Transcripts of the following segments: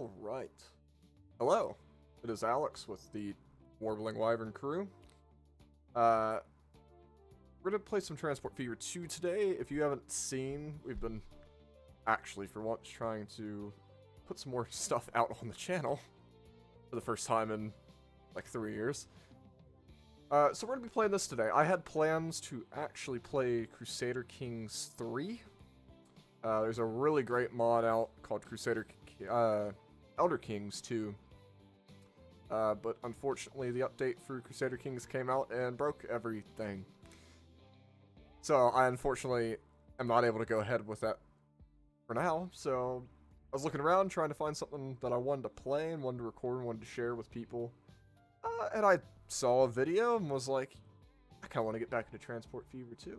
Alright. Hello. It is Alex with the Warbling Wyvern crew. We're gonna play some Transport Fever 2 today. If you haven't seen, we've been actually for once trying to put some more stuff out on the channel for the first time in like 3 years. So we're gonna be playing this today. I had plans to actually play Crusader Kings 3. There's a really great mod out called Elder Kings 2. But unfortunately the update for Crusader Kings came out and broke everything. So I unfortunately am not able to go ahead with that for now. So I was looking around trying to find something that I wanted to play and wanted to record and wanted to share with people. And I saw a video and was like, I kind of want to get back into Transport Fever 2.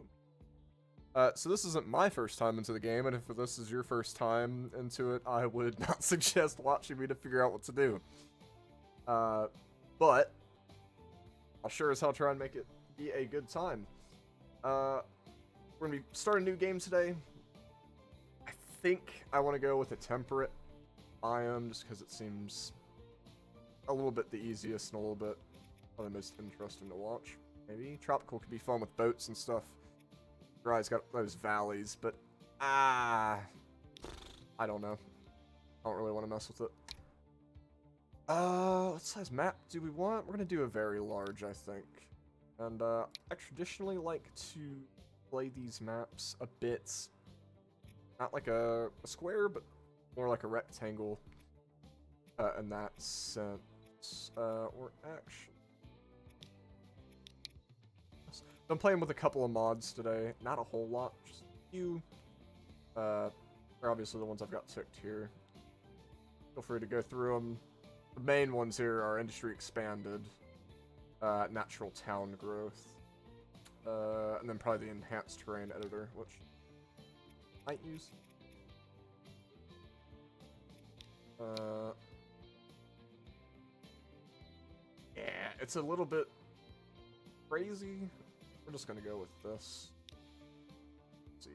So this isn't my first time into the game, and if this is your first time into it, I would not suggest watching me to figure out what to do. But I'll sure as hell try and make it be a good time. We're going to be starting a new game today. I think I want to go with a temperate biome, just because it seems a little bit the easiest and a little bit the most interesting to watch. Maybe tropical could be fun with boats and stuff. Dry's got those valleys, but I don't know. I don't really want to mess with it. What size map do we want? We're gonna do a very large, I think. And I traditionally like to play these maps a bit, not like a square, but more like a rectangle. In that sense, we're actually. I'm playing with a couple of mods today. Not a whole lot, just a few. They're obviously the ones I've got ticked here. Feel free to go through them. The main ones here are Industry Expanded, Natural Town Growth, and then probably the Enhanced Terrain Editor, which I might use. Yeah, it's a little bit crazy. We're just gonna go with this. Let's see.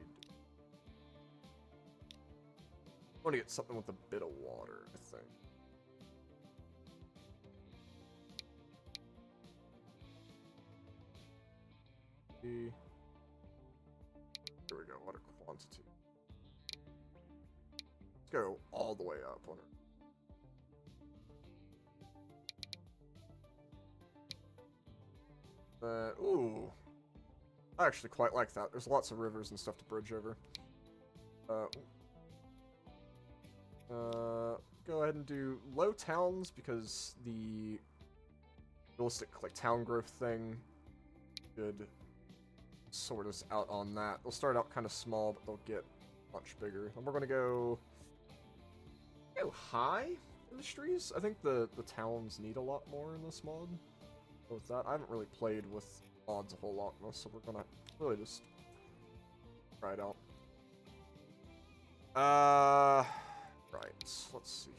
I want to get something with a bit of water, I think. Here we go, water quantity. Let's go all the way up on her. Ooh. I actually quite like that. There's lots of rivers and stuff to bridge over. Go ahead and do low towns because the realistic like town growth thing should sort us out on that. They'll start out kind of small, but they'll get much bigger. And we're gonna go high industries. I think the towns need a lot more in this mod. With that, I haven't really played with mods a whole lot, so we're gonna really just try it out. Right, let's see.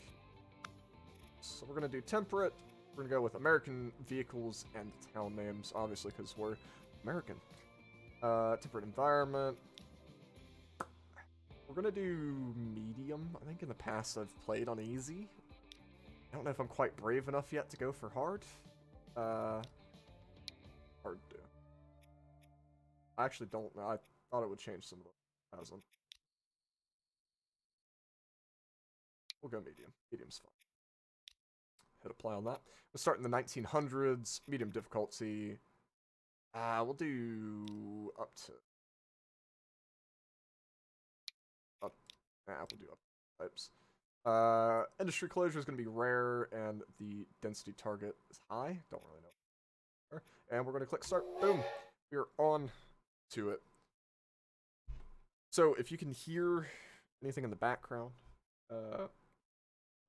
So we're gonna do temperate. We're gonna go with American vehicles and town names, obviously, because we're American. Temperate environment. We're gonna do medium. I think in the past I've played on easy. I don't know if I'm quite brave enough yet to go for hard. Hard to do. I actually don't know. I thought it would change some of it. It hasn't. We'll go medium. Medium's fine. Hit apply on that. We'll start in the 1900s. Medium difficulty. We'll do up to. We'll do up to types. Industry closure is going to be rare, and the density target is high. Don't really know. And we're going to click start. Boom. We are on to it. So if you can hear anything in the background, I'm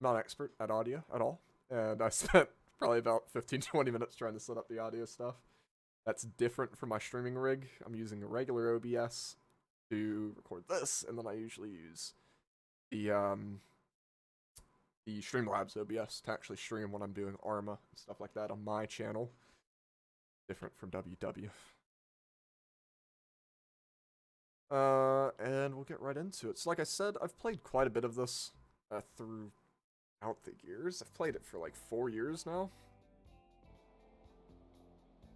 not an expert at audio at all. And I spent probably about 15-20 minutes trying to set up the audio stuff. That's different from my streaming rig. I'm using a regular OBS to record this, and then I usually use the Streamlabs OBS to actually stream when I'm doing Arma and stuff like that on my channel. Different from WW. And we'll get right into it. So like I said, I've played quite a bit of this through out the years. I've played it for like 4 years now.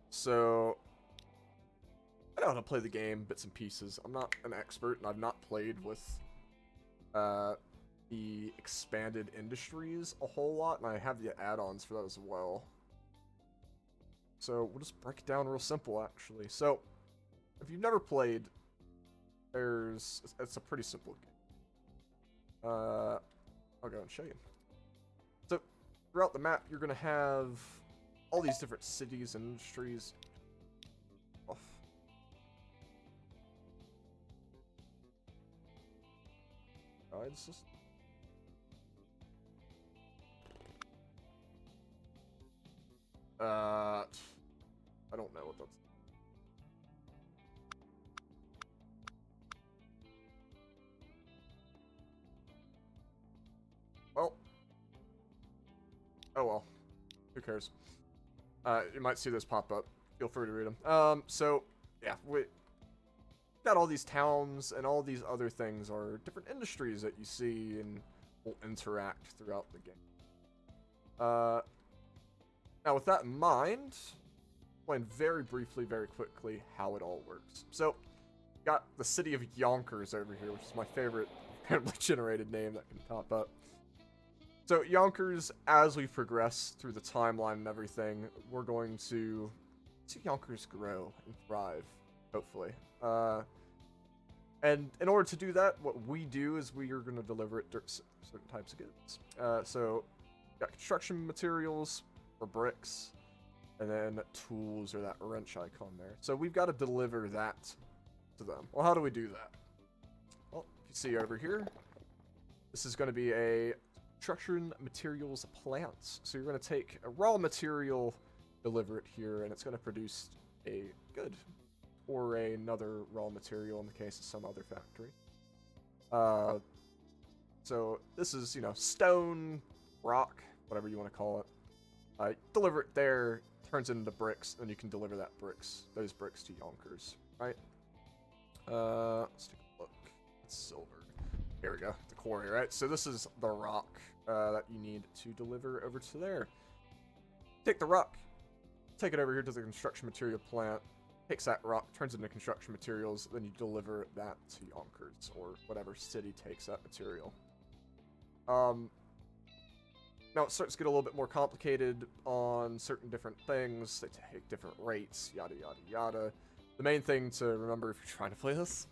So I know how to play the game, bits and pieces. I'm not an expert, and I've not played with the expanded industries a whole lot, and I have the add-ons for that as well. So we'll just break it down real simple, actually. So if you've never played, it's a pretty simple game. I'll go and show you. So throughout the map, you're gonna have all these different cities and industries. Off. Guide system. I don't know what that's. Well. Oh well. Who cares? You might see this pop up. Feel free to read them. So, yeah, we got all these towns, and all these other things are different industries that you see and will interact throughout the game. Now, with that in mind, explain very briefly, very quickly, how it all works. So, got the city of Yonkers over here, which is my favorite randomly generated name that can pop up. So, Yonkers, as we progress through the timeline and everything, we're going to see Yonkers grow and thrive, hopefully. And in order to do that, what we do is we are going to deliver it certain types of goods. So, got construction materials for bricks, and then tools, or that wrench icon there. So we've got to deliver that to them. Well, how do we do that? Well, if you see over here, this is going to be a construction materials plants. So you're going to take a raw material, deliver it here, and it's going to produce a good, or another raw material in the case of some other factory. So this is, stone, rock, whatever you want to call it. Deliver it there, turns it into bricks, then you can deliver those bricks to Yonkers, right? Let's take a look. It's silver. Here we go, the quarry, right? So this is the rock that you need to deliver over to there. Take the rock, take it over here to the construction material plant, takes that rock, turns it into construction materials, then you deliver that to Yonkers, or whatever city takes that material. Now it starts to get a little bit more complicated on certain different things. They take different rates, yada yada yada. The main thing to remember if you're trying to play this,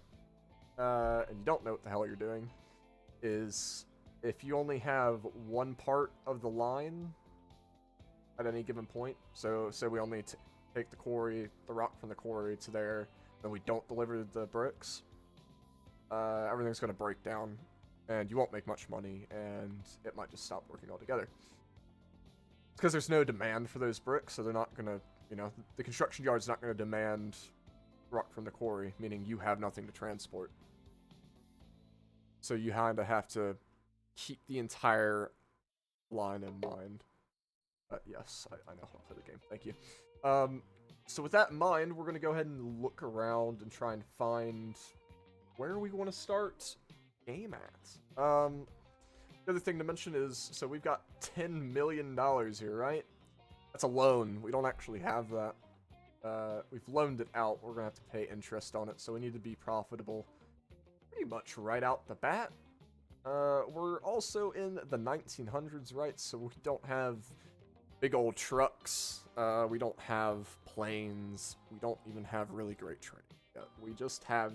and you don't know what the hell you're doing, is if you only have one part of the line at any given point, so we only take the rock from the quarry to there, then we don't deliver the bricks, everything's going to break down, and you won't make much money, and it might just stop working altogether. It's because there's no demand for those bricks, so they're not going to, the construction yard's not going to demand rock from the quarry, meaning you have nothing to transport. So you kind of have to keep the entire line in mind. Yes, I know how to play the game. Thank you. So with that in mind, we're going to go ahead and look around and try and find where we want to start game at. The other thing to mention is, so we've got $10 million here, right? That's a loan. We don't actually have that. We've loaned it out. We're going to have to pay interest on it, so we need to be profitable pretty much right out the bat. We're also in the 1900s, right? So we don't have big old trucks. We don't have planes. We don't even have really great training yet. We just have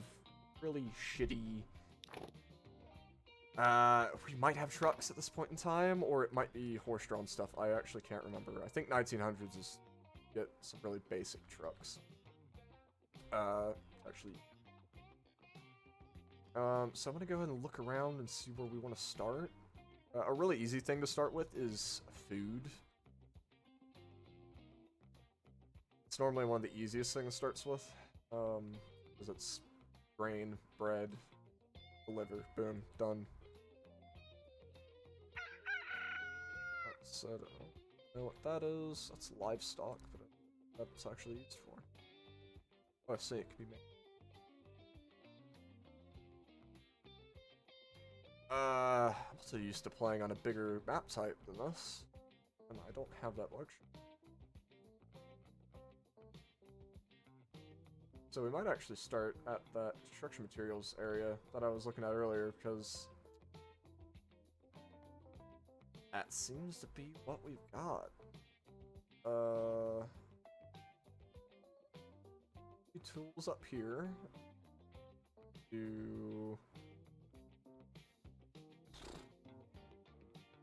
really shitty... we might have trucks at this point in time, or it might be horse-drawn stuff. I actually can't remember. I think 1900s is get some really basic trucks. Actually... so I'm gonna go ahead and look around and see where we want to start. A really easy thing to start with is food. It's normally one of the easiest things it starts with, because it's grain, bread, deliver, boom, done. That's, I don't know what that is. That's livestock, but that's actually used for. Oh, I see, it can be made. I'm also used to playing on a bigger map type than this, and I don't have that luxury. So we might actually start at that construction materials area that I was looking at earlier, because that seems to be what we've got. Tools up here.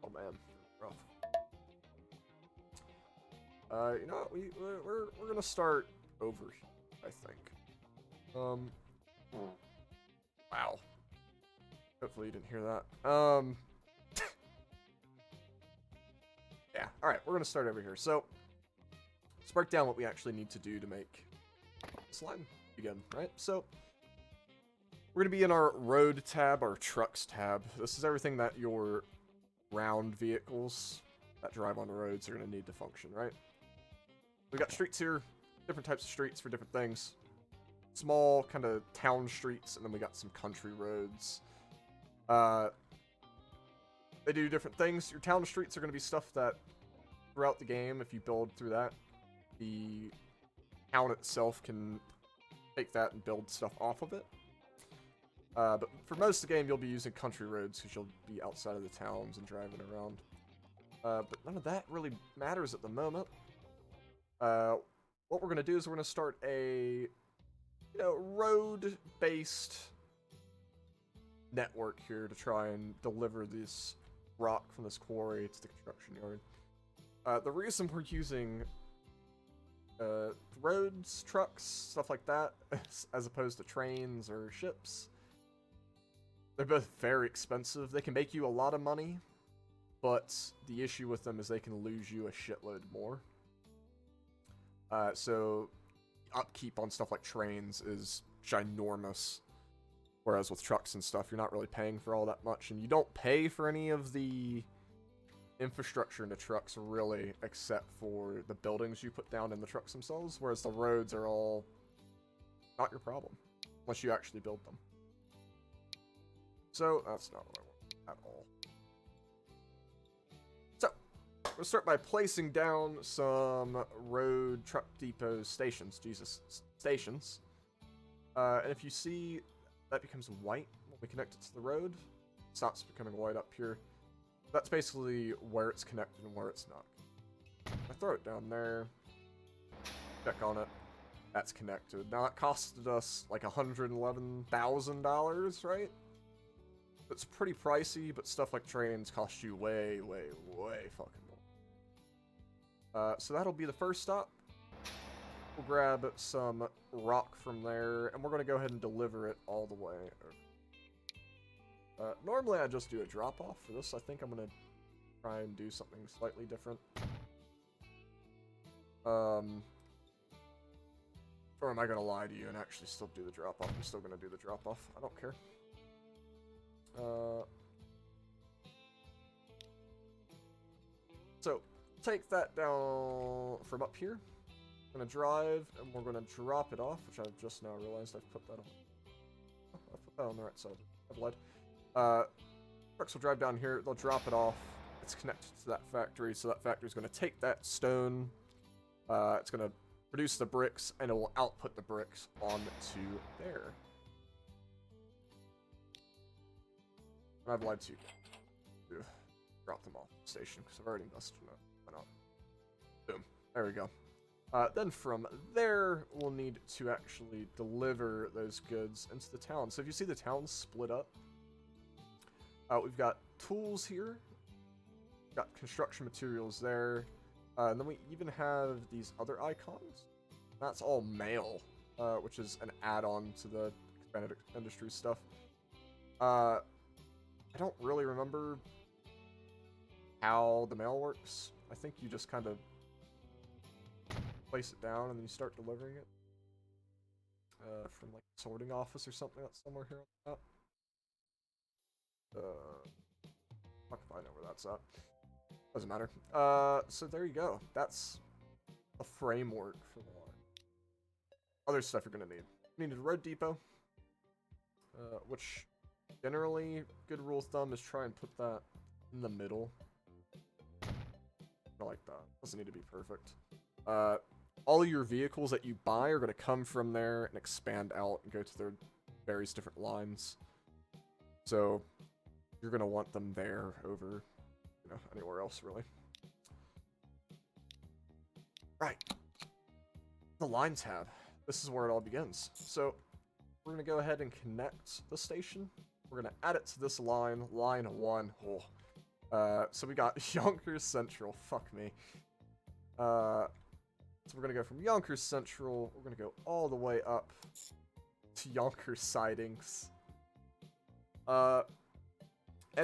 Oh man, rough. You know what? We're gonna start over here, I think. Wow. Hopefully you didn't hear that. Yeah. All right, we're gonna start over here. So let's break down what we actually need to do to make this line begin. Right. So we're gonna be in our road tab, our trucks tab. This is everything that your round vehicles that drive on the roads are gonna need to function. Right. We got streets here, different types of streets for different things. Small kind of town streets, and then we got some country roads. They do different things. Your town streets are going to be stuff that throughout the game, if you build through that, the town itself can take that and build stuff off of it. But for most of the game, you'll be using country roads because you'll be outside of the towns and driving around. But none of that really matters at the moment. What we're going to do is we're going to start a road-based network here to try and deliver this rock from this quarry to the construction yard. The reason we're using roads, trucks, stuff like that, as opposed to trains or ships, they're both very expensive. They can make you a lot of money, but the issue with them is they can lose you a shitload more. So upkeep on stuff like trains is ginormous, whereas with trucks and stuff, you're not really paying for all that much, and you don't pay for any of the infrastructure in the trucks really, except for the buildings you put down in the trucks themselves, whereas the roads are all not your problem, unless you actually build them. So that's not what I want at all. So we'll start by placing down some road truck depot stations. Stations. And if you see that becomes white when we connect it to the road, it stops becoming white up here. That's basically where it's connected and where it's not. I throw it down there, check on it, that's connected. Now it costed us like $111,000, right? It's pretty pricey, but stuff like trains cost you way, way, way fucking more. So that'll be the first stop. We'll grab some rock from there, and we're going to go ahead and deliver it all the way. Normally I just do a drop-off. For this, I think I'm going to try and do something slightly different. Or am I going to lie to you and actually still do the drop-off? I'm still going to do the drop-off. I don't care. So, take that down from up here. I'm going to drive, and we're going to drop it off, which I've just now realized I've put that on. Oh, I put that on the right side. I've lied. Trucks will drive down here, they'll drop it off. It's connected to that factory, so that factory is going to take that stone. It's going to produce the bricks, and it will output the bricks onto there. And I've lied to you. Drop them off the station, because I've already invested in it. Why not? Boom. There we go. Then from there, we'll need to actually deliver those goods into the town. So if you see the town split up, we've got tools here, we've got construction materials there, and then we even have these other icons. That's all mail, which is an add-on to the expanded industry stuff. I don't really remember how the mail works. I think you just kind of place it down and then you start delivering it from like a sorting office or something that's somewhere here on the map. Fuck if I know where that's at. Doesn't matter. So there you go. That's a framework for the line. Other stuff you're gonna need. You need a road depot, which Generally, good rule of thumb is try and put that in the middle. I like that. Doesn't need to be perfect. All your vehicles that you buy are going to come from there and expand out and go to their various different lines. So you're going to want them there over, you know, anywhere else, really. Right. The line tab. This is where it all begins. So we're going to go ahead and connect the station. We're going to add it to this line, line 1. Oh. So we got Yonkers Central. Fuck me. So we're going to go from Yonkers Central. We're going to go all the way up to Yonkers Sidings. And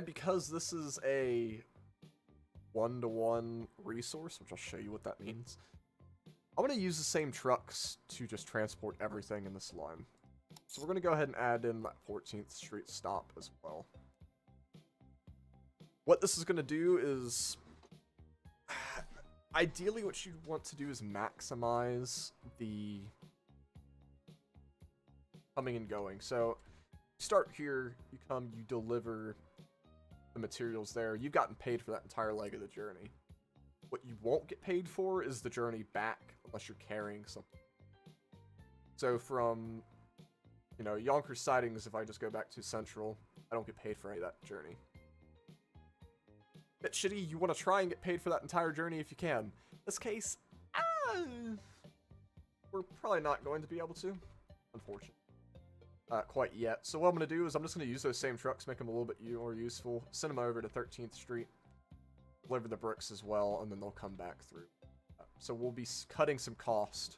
because this is a one-to-one resource, which I'll show you what that means, I'm going to use the same trucks to just transport everything in this line. So we're going to go ahead and add in that 14th Street stop as well. What this is going to do is, ideally what you want to do is maximize the coming and going. So you start here, you come, you deliver the materials there. You've gotten paid for that entire leg of the journey. What you won't get paid for is the journey back unless you're carrying something. So from, you know, Yonkers Sidings, if I just go back to Central, I don't get paid for any of that journey. Bit shitty, you want to try and get paid for that entire journey if you can. In this case, we're probably not going to be able to, unfortunately. Quite yet. So what I'm going to do is I'm just going to use those same trucks, make them a little bit more useful, send them over to 13th Street, deliver the bricks as well, and then they'll come back through. So we'll be cutting some cost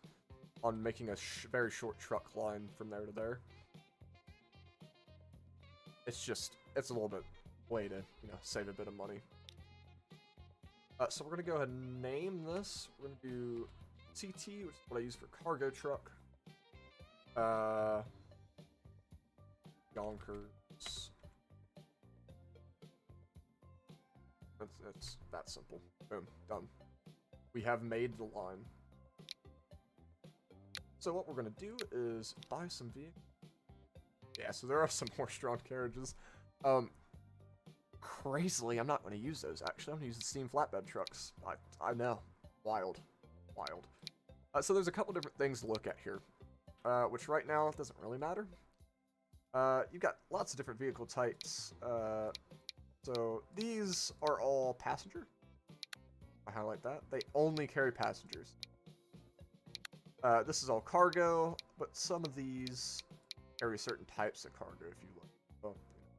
on making a very short truck line from there to there. It's a little bit way to, you know, save a bit of money. So we're going to go ahead and name this. We're going to do CT, which is what I use for cargo truck. Yonkers. It's that simple. Boom. Done. We have made the line. So what we're going to do is buy some vehicles. Yeah, so there are some horse-drawn carriages. Crazily, I'm not going to use those, actually. I'm going to use the steam flatbed trucks. I know. Wild. Wild. So there's a couple different things to look at here, which right now doesn't really matter. You've got lots of different vehicle types. So these are all passenger. I highlight that. They only carry passengers. This is all cargo, but some of these carry certain types of cargo if you look. So,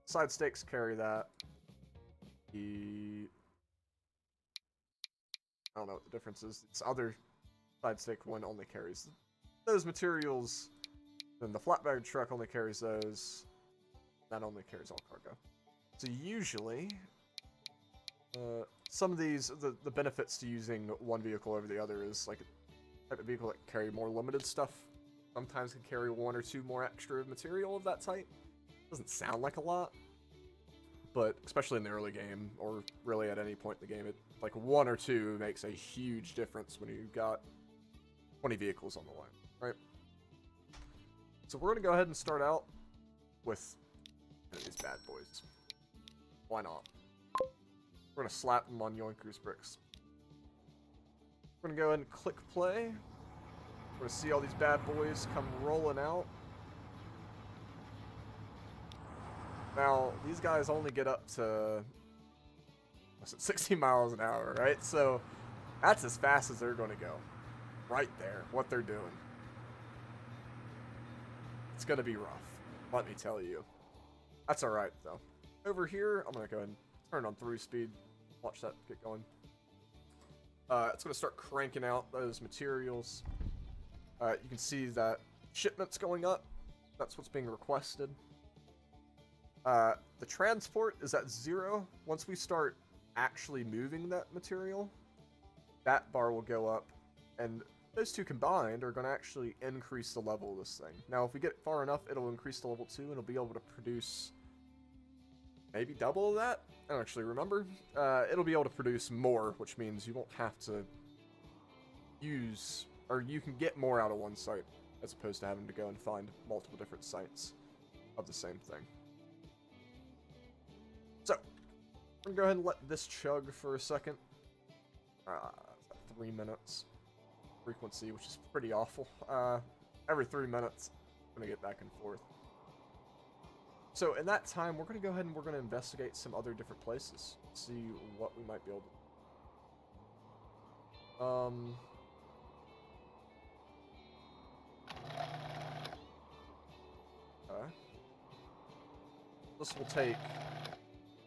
side stakes carry that. I don't know what the difference is. This other side stake one only carries those materials. Then the flatbed truck only carries those. That only carries all cargo. So usually, some of these, the benefits to using one vehicle over the other is like a type of vehicle that can carry more limited stuff. Sometimes can carry one or two more extra material of that type. Doesn't sound like a lot, but especially in the early game, or really at any point in the game, like one or two makes a huge difference when you've got 20 vehicles on the line, right? So we're going to go ahead and start out with these bad boys. Why not? We're going to slap them on Yonkers bricks. We're going to go ahead and click play. We're going to see all these bad boys come rolling out. Now, these guys only get up to 60 miles an hour, right? So that's as fast as they're going to go. Right there, what they're doing. It's going to be rough, let me tell you. That's alright, though. Over here, I'm going to go ahead and turn on 3-speed. Watch that get going. It's going to start cranking out those materials. You can see that shipment's going up. That's what's being requested. The transport is at 0. Once we start actually moving that material, that bar will go up. And those two combined are going to actually increase the level of this thing. Now, if we get far enough, it'll increase to level 2, and it'll be able to produce maybe double of that. I don't actually remember. It'll be able to produce more, which means you won't have to use, or you can get more out of one site, as opposed to having to go and find multiple different sites of the same thing. I'm gonna go ahead and let this chug for a second. 3 minutes frequency, which is pretty awful. Every 3 minutes, I'm gonna get back and forth. So in that time, we're gonna go ahead and we're gonna investigate some other different places, see what we might be able to. Okay. This will take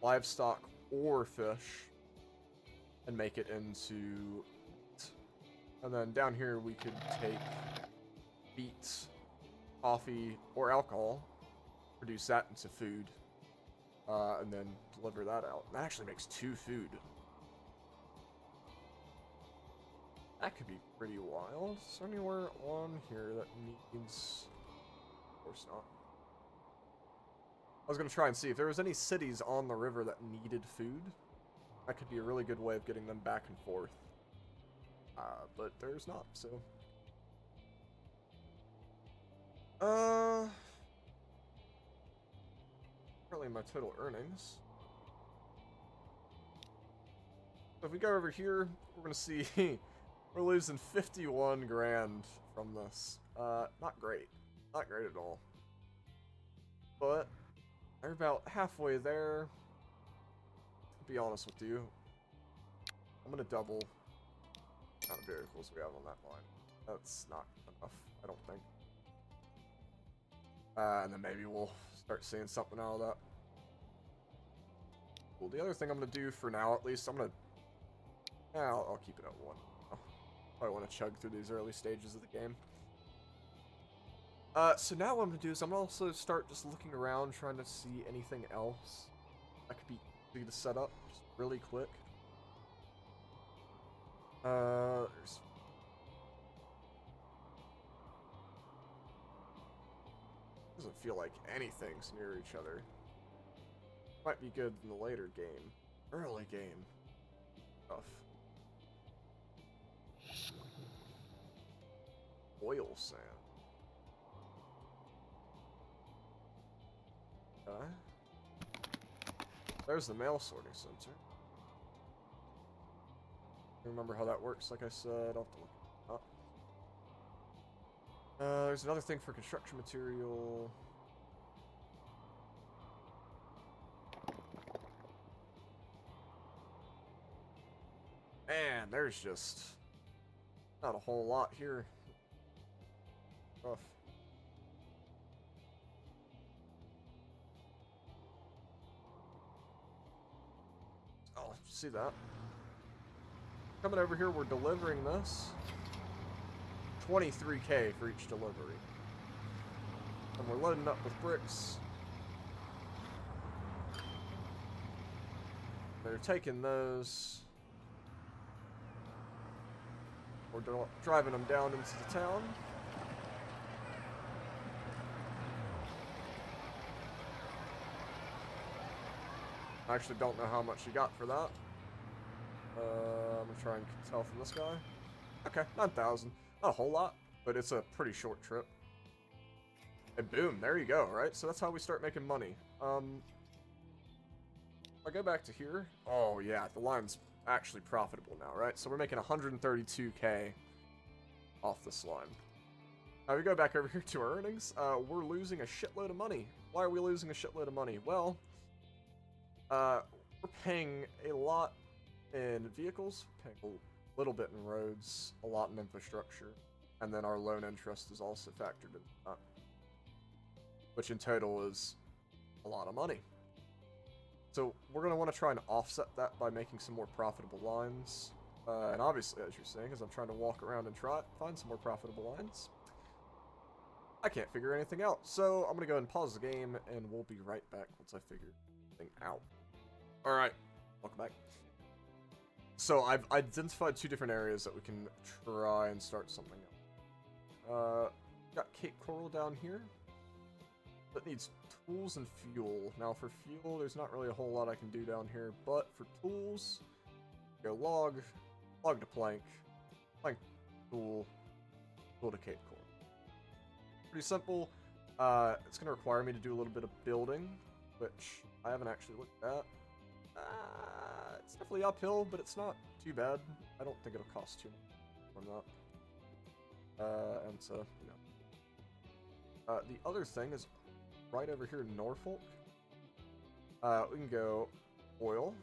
livestock or fish and make it into. And then down here we could take beets, coffee, or alcohol, produce that into food, and then deliver that out. That actually makes 2 food. That could be pretty wild. Is there anywhere on here that needs... Of course not. I was going to try and see if there was any cities on the river that needed food. That could be a really good way of getting them back and forth. But there's not, so... Currently my total earnings. So if we go over here, we're going to see we're losing 51 grand from this. Not great. Not great at all. But they're about halfway there. To be honest with you, I'm going to double the amount of vehicles we have on that line. That's not enough, I don't think. And then maybe we'll start seeing something out of that. Cool. The other thing I'm going to do for now, at least, I'll keep it at 1. I want to chug through these early stages of the game. So now what I'm going to do is I'm going to also start just looking around, trying to see anything else that could be easy to set up, just really quick. There's... Doesn't feel like anything's near each other. Might be good in the later game. Early game. Tough. Oil sand. Okay. There's the mail sorting center. Remember how that works, like I said. I'll have to look it up. There's another thing for construction material. Man, there's just not a whole lot here. Rough. Oh, see that? Coming over here, we're delivering this. 23k for each delivery. And we're loading up with bricks. They're taking those. We're driving them down into the town. I actually don't know how much you got for that. I'm gonna try and tell from this guy. Okay, 9,000. Not a whole lot, but it's a pretty short trip. And boom, there you go, right? So that's how we start making money. If I go back to here, oh yeah, the line's actually profitable now, right? So we're making 132k off this line. Now we go back over here to our earnings. We're losing a shitload of money. Why are we losing a shitload of money? Well, we're paying a lot in vehicles, paying a little bit in roads, a lot in infrastructure, and then our loan interest is also factored in that, which in total is a lot of money. So we're going to want to try and offset that by making some more profitable lines. And obviously, as you're saying, as I'm trying to walk around and find some more profitable lines, I can't figure anything out. So I'm going to go ahead and pause the game, and we'll be right back once I figure anything out. Alright, welcome back. So I've identified 2 different areas that we can try and start something up. Got Cape Coral down here. That needs tools and fuel. Now for fuel, there's not really a whole lot I can do down here, but for tools, go log to plank, plank tool, tool to Cape Coral. Pretty simple. It's going to require me to do a little bit of building, which I haven't actually looked at. It's definitely uphill, but it's not too bad. I don't think it'll cost too much from that. And so, you know. The other thing is right over here in Norfolk. We can go oil,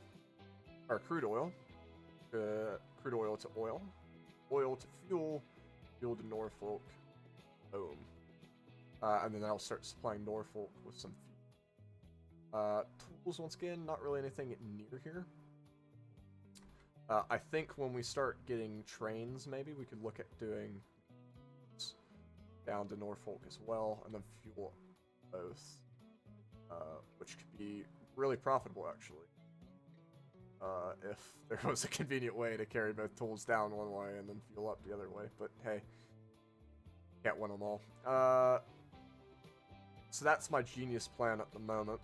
or crude oil to oil, oil to fuel, fuel to Norfolk. Boom. And then I'll start supplying Norfolk with some fuel. Tools, once again, not really anything near here. I think when we start getting trains, maybe we could look at doing down to Norfolk as well, and then fuel both, which could be really profitable, actually. If there was a convenient way to carry both tools down one way and then fuel up the other way, but hey, can't win them all. So that's my genius plan at the moment.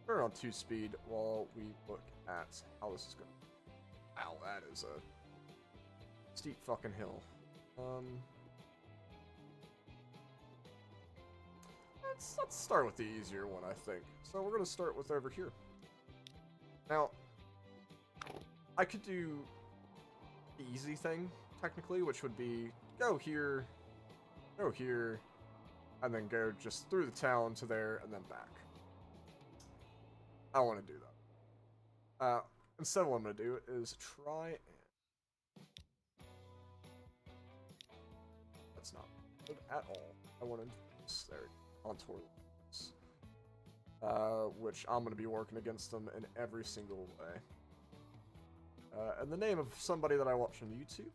Turn on 2-speed while we look at how this is going. Wow, that is a steep fucking hill. Let's start with the easier one, I think. So we're gonna start with over here. Now, I could do the easy thing, technically, which would be go here, and then go just through the town to there, and then back. I don't want to do that. Instead, what I'm going to do is try and... That's not good at all. I want to introduce their contour lines, which I'm going to be working against them in every single way. In the name of somebody that I watch on YouTube,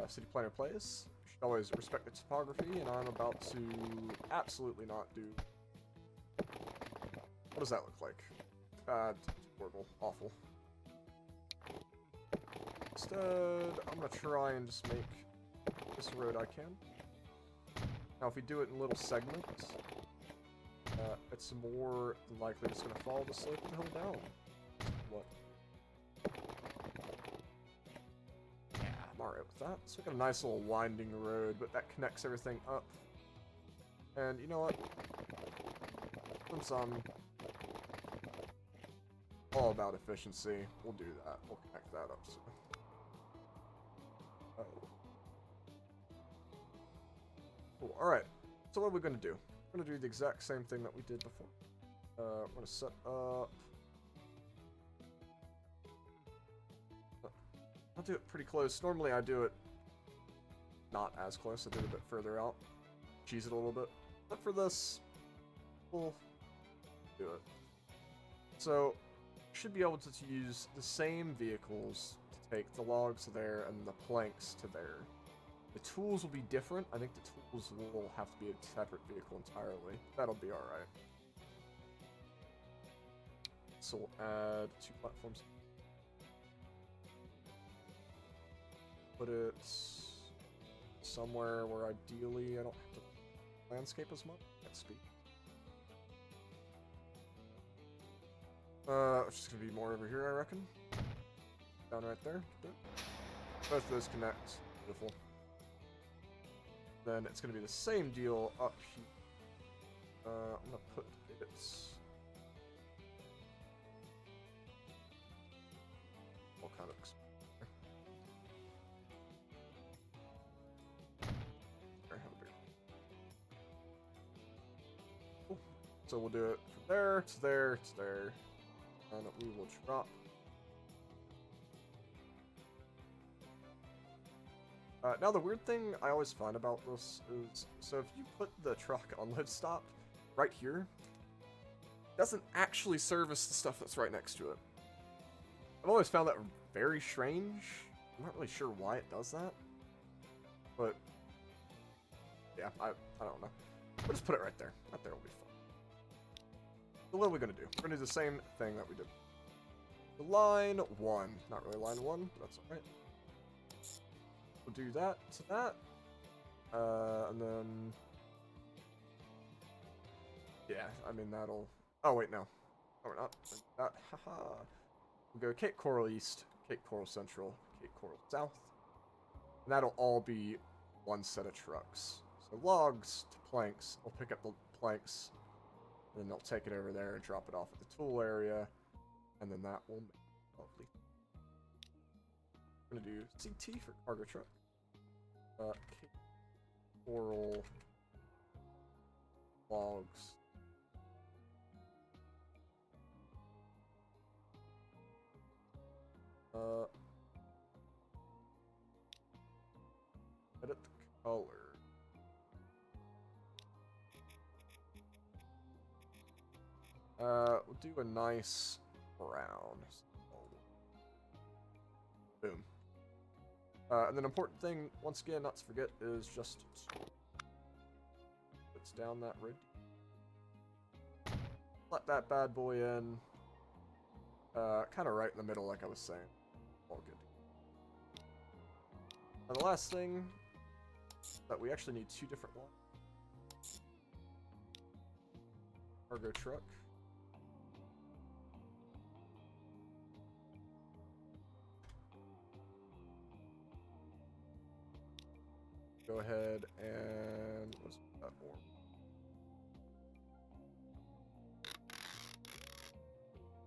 City Planner Plays, you should always respect the topography, and I'm about to absolutely not do... What does that look like? Horrible. Awful. Instead, I'm gonna try and just make this road I can. Now, if we do it in little segments, it's more likely it's gonna follow the slope of the hill down. What? Yeah, I'm alright with that. So we got a nice little winding road, but that connects everything up. And you know what? Since I'm all about efficiency, we'll do that. We'll connect that up soon. Cool. Alright, so what are we going to do? We're going to do the exact same thing that we did before. We're going to set up... I'll do it pretty close. Normally I do it not as close. I do it a bit further out. Cheese it a little bit. But for this, we'll do it. So, should be able to use the same vehicles to take the logs there and the planks to there. The tools will be different. I think the tools will have to be a separate vehicle entirely. That'll be alright. So we'll add 2 platforms. Put it somewhere where ideally I don't have to landscape as much. Can't speak. It's just gonna be more over here, I reckon. Down right there. Both of those connect. Beautiful. Then it's gonna be the same deal up here. I'm gonna put it. All kind of. Cool. So we'll do it from there to there to there. And we will drop. Now the weird thing I always find about this is, so if you put the truck unload stop right here, it doesn't actually service the stuff that's right next to it. I've always found that very strange. I'm not really sure why it does that. But, yeah, I don't know. We'll just put it right there. Right there will be fun. So what are we going to do? We're going to do the same thing that we did. The line 1. Not really line 1, but that's alright. We'll do that to that. And then... Yeah, I mean, that'll... Oh, wait, no. Oh, we're not. That, haha. We'll go Cape Coral East, Cape Coral Central, Cape Coral South. And that'll all be one set of trucks. So logs to planks. We'll pick up the planks. And then they'll take it over there and drop it off at the tool area. and then that will make it lovely. We're gonna do CT for cargo truck. Coral logs. Edit the color. We'll do a nice brown. Boom. And then important thing, once again, not to forget, is just puts down that red. Let that bad boy in. Kind of right in the middle, like I was saying. All good. And the last thing that we actually need 2 different ones. Cargo truck. Go ahead and what's that for?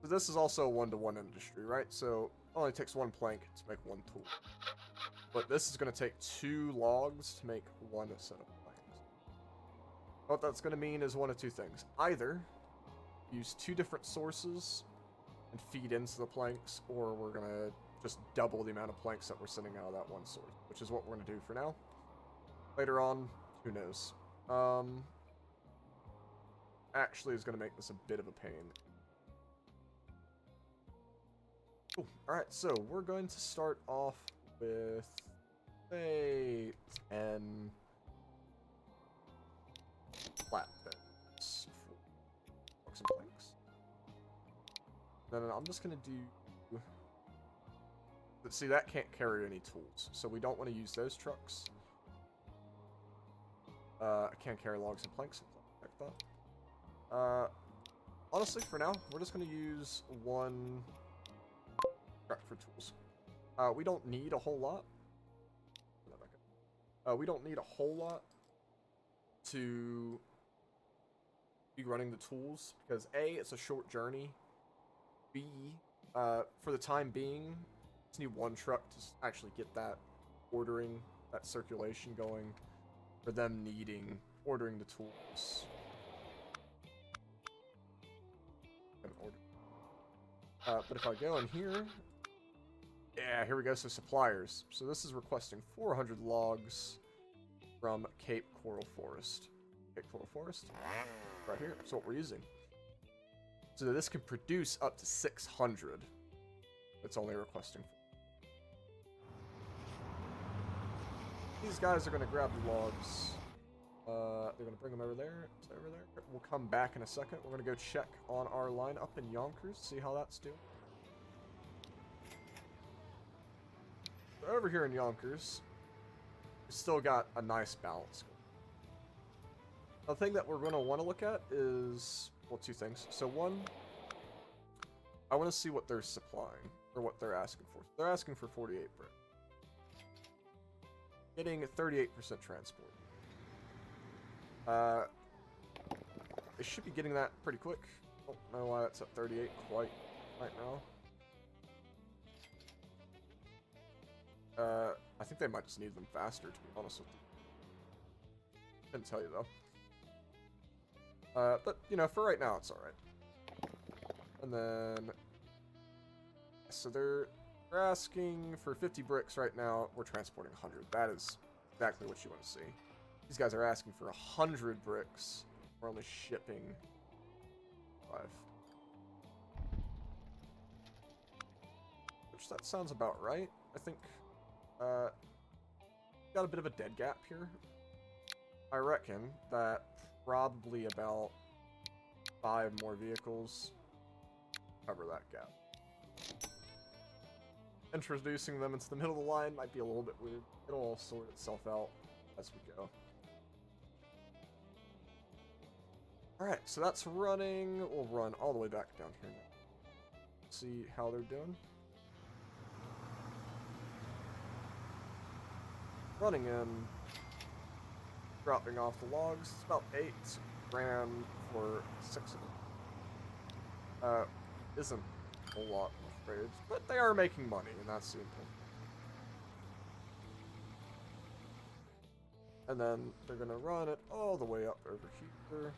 So this is also a one-to-one industry, right? So it only takes 1 plank to make 1 tool. But this is going to take 2 logs to make 1 set of planks. What that's going to mean is one of 2 things. Either use 2 different sources and feed into the planks, or we're going to just double the amount of planks that we're sending out of that 1 source, which is what we're going to do for now. Later on, who knows? Actually is going to make this a bit of a pain. Cool. Alright, so we're going to start off with, say, 10 flatbeds for blocks and planks. Then I'm just going to do... But see, that can't carry any tools, so we don't want to use those trucks. I can't carry logs and planks, like that. Honestly, for now, we're just going to use 1 truck for tools. We don't need a whole lot. We don't need a whole lot to be running the tools, because A, it's a short journey. B, for the time being, just need 1 truck to actually get that ordering, that circulation going. For them ordering the tools. But if I go in here, yeah, here we go. So suppliers. So this is requesting 400 logs from Cape Coral Forest. Cape Coral Forest, right here. That's what we're using. So this can produce up to 600. It's only requesting 4. These guys are going to grab the logs. They're going to bring them over there. It's over there. We'll come back in a second. We're going to go check on our line up in Yonkers, see how that's doing. So over here in Yonkers, we still got a nice balance. The thing that we're going to want to look at is, well, 2 things. So 1, I want to see what they're supplying, or what they're asking for. They're asking for 48 brick. Getting 38% transport. They should be getting that pretty quick. Don't know why that's at 38 quite right now. I think they might just need them faster, to be honest with you. Couldn't tell you though. But you know, for right now, it's all right. And then, so they're asking for 50 bricks right now. We're transporting 100. That is exactly what you want to see. These guys are asking for 100 bricks. We're only shipping 5. Which that sounds about right. I think got a bit of a dead gap here. I reckon that probably about 5 more vehicles cover that gap. Introducing them into the middle of the line might be a little bit weird. It'll all sort itself out as we go. Alright, so that's running. We'll run all the way back down here now. See how they're doing. Running in. Dropping off the logs. It's about 8 grand for 6 of them. Isn't a whole lot, I'm afraid. But they are making money, and that's the important. And then they're going to run it all the way up over here.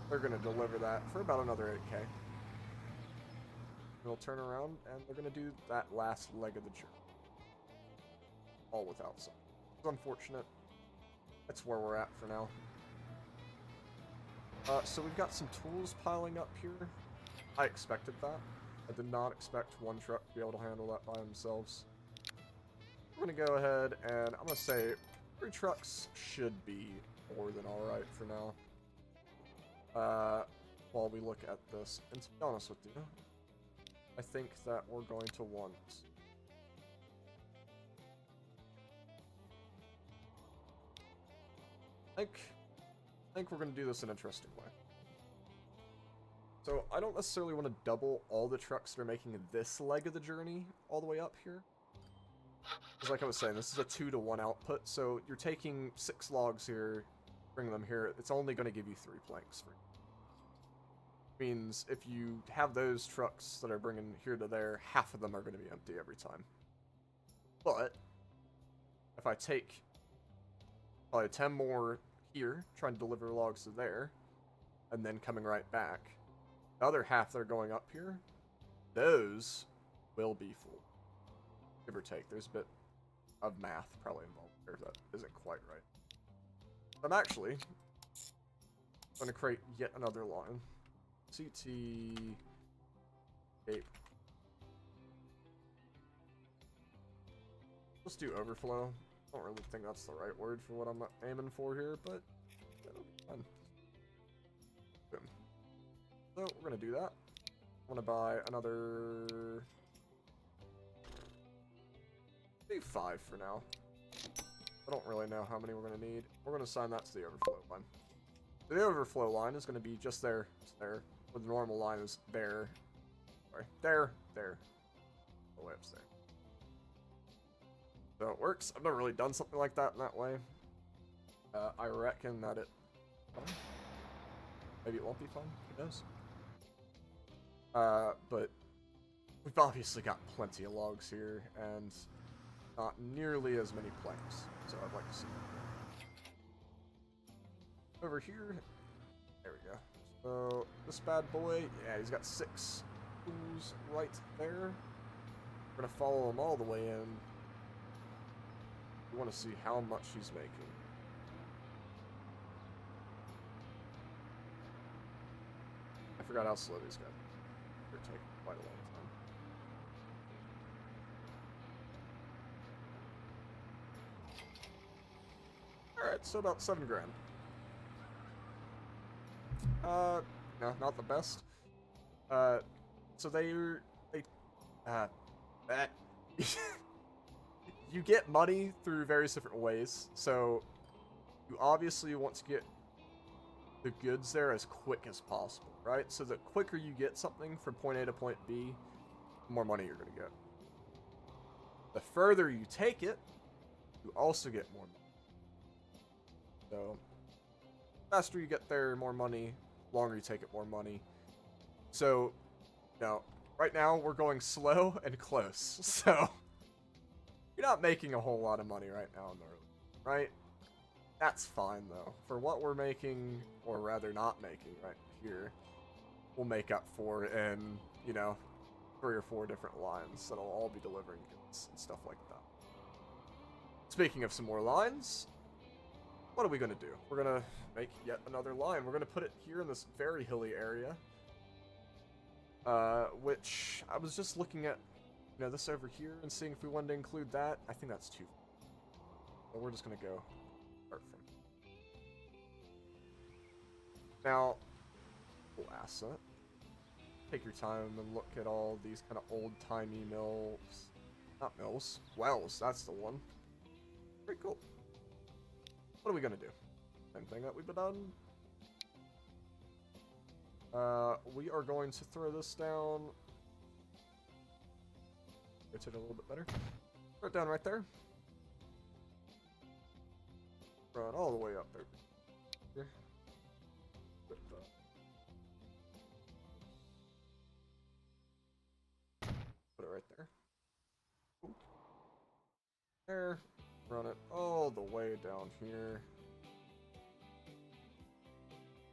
They're going to deliver that for about another 8K. They'll turn around, and they're going to do that last leg of the journey. All without some. It's unfortunate. That's where we're at for now. So we've got some tools piling up here. I expected that. I did not expect one truck to be able to handle that by themselves. We're going to go ahead and I'm going to say 3 trucks should be more than alright for now. While we look at this. And to be honest with you, I think that we're going to want... I think we're going to do this an interesting way. So I don't necessarily want to double all the trucks that are making this leg of the journey all the way up here. Because like I was saying, this is a 2-to-1 output, so you're taking 6 logs here, bringing them here, it's only going to give you 3 planks for you. Means if you have those trucks that are bringing here to there, half of them are going to be empty every time. But if I take probably 10 more here, trying to deliver logs to there, and then coming right back, the other half that are going up here, those will be full. Give or take. There's a bit of math probably involved there that isn't quite right. I'm actually going to create yet another line. CT Cape. Let's do overflow. I don't really think that's the right word for what I'm aiming for here, but that'll be fun. Boom. So we're gonna do that. I'm gonna buy another... maybe 5 for now. I don't really know how many we're gonna need. We're gonna assign that to the overflow line. The overflow line is gonna be just there, there. Where the normal line is there. Sorry, there, there. All the way upstairs. So it works. I've never really done something like that in that way. I reckon that it... maybe it won't be fun. Who knows? But we've obviously got plenty of logs here, and not nearly as many planks. So I'd like to see that. Over here, there we go. So this bad boy, yeah, he's got 6 tools right there. We're gonna follow him all the way in. We want to see how much he's making. I forgot how slow these guys are. They're taking quite a long time. Alright, so about 7 grand. No, not the best. So you get money through various different ways, so you obviously want to get the goods there as quick as possible, right? So the quicker you get something from point A to point B, the more money you're going to get. The further you take it, you also get more money. So, faster you get there, more money. Longer you take it, more money. So, you know, right now we're going slow and close, so... you're not making a whole lot of money right now in the early, right? That's fine, though. For what we're making, or rather not making right here, we'll make up for in, you know, 3 or 4 different lines that'll all be delivering goods and stuff like that. Speaking of some more lines, what are we going to do? We're going to make yet another line. We're going to put it here in this very hilly area, which I was just looking at, you know, this over here and seeing if we wanted to include that. I think that's too far. So we're just going to go start from now. Cool asset. Take your time and look at all these kind of old-timey mills. Not mills. Wells, that's the one. Pretty cool. What are we going to do? Same thing that we've been done. We are going to throw this down. Rotate it a little bit better. Throw it down right there. Run all the way up there. Here. there. Run it all the way down here.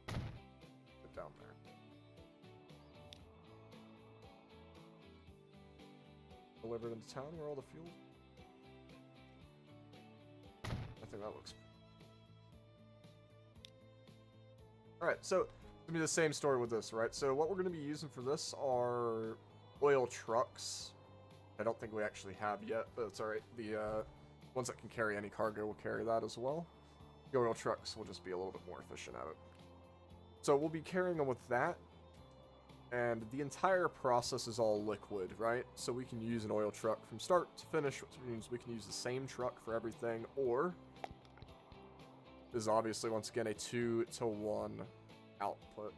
Put down there. Delivered into town where all the fuel. I think that looks. Alright, so it's gonna be the same story with this, right? So what we're gonna be using for this are oil trucks. I don't think we actually have yet, but it's alright. The ones that can carry any cargo will carry that as well. The oil trucks will just be a little bit more efficient at it. So we'll be carrying them with that. And the entire process is all liquid, right? So we can use an oil truck from start to finish, which means we can use the same truck for everything, or this is obviously, once again, a 2-to-1 output.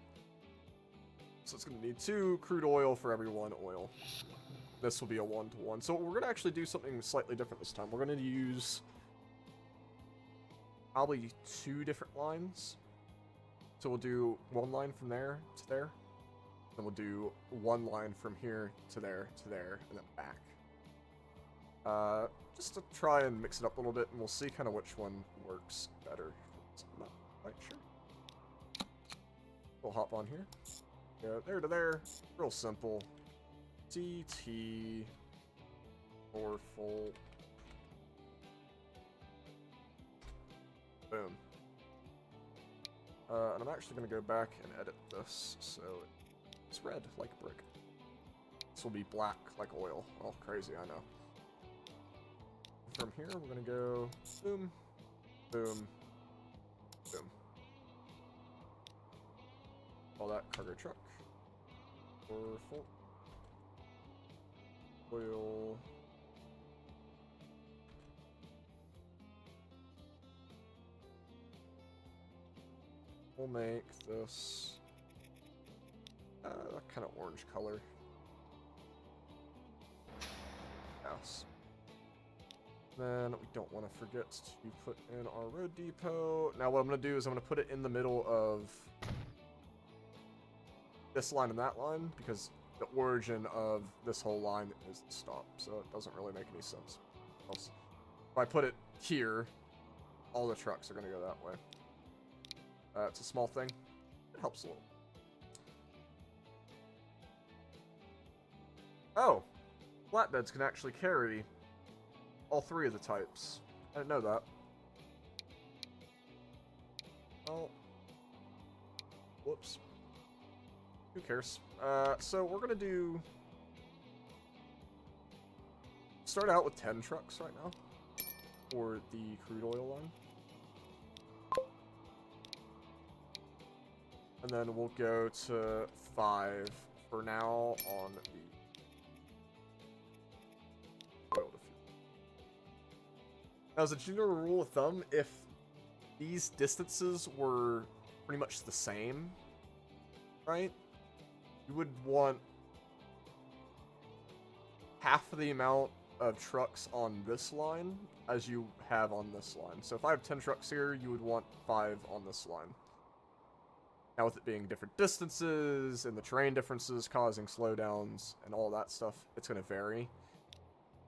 So it's going to need 2 crude oil for every 1 oil. This will be a 1-to-1. So we're going to actually do something slightly different this time. We're going to use probably 2 different lines. So we'll do 1 line from there to there. Then we'll do 1 line from here to there, and then back. Just to try and mix it up a little bit, and we'll see kind of which one works better. I'm not quite sure. We'll hop on here. Go there to there. Real simple. CT or full. Boom. And I'm actually going to go back and edit this so it's red like brick. This will be black like oil. Oh, crazy, I know. From here, we're going to go boom, boom, boom. Call that cargo truck. Or full. Oil. We'll make this kind of orange color. Yes. Then we don't want to forget to put in our road depot. Now what I'm going to do is I'm going to put it in the middle of this line and that line, because the origin of this whole line is the stop, so it doesn't really make any sense. If I put it here, all the trucks are going to go that way. It's a small thing. It helps a little. Oh! Flatbeds can actually carry all 3 of the types. I didn't know that. Oh. Whoops. Who cares? So we're gonna do... Start out with 10 trucks right now. For the crude oil line. And then we'll go to 5 for now on the oil to fuel. Now, as a general rule of thumb, if these distances were pretty much the same, right? You would want half of the amount of trucks on this line as you have on this line. So if I have 10 trucks here, you would want 5 on this line. Now, with it being different distances and the terrain differences causing slowdowns and all that stuff, it's going to vary.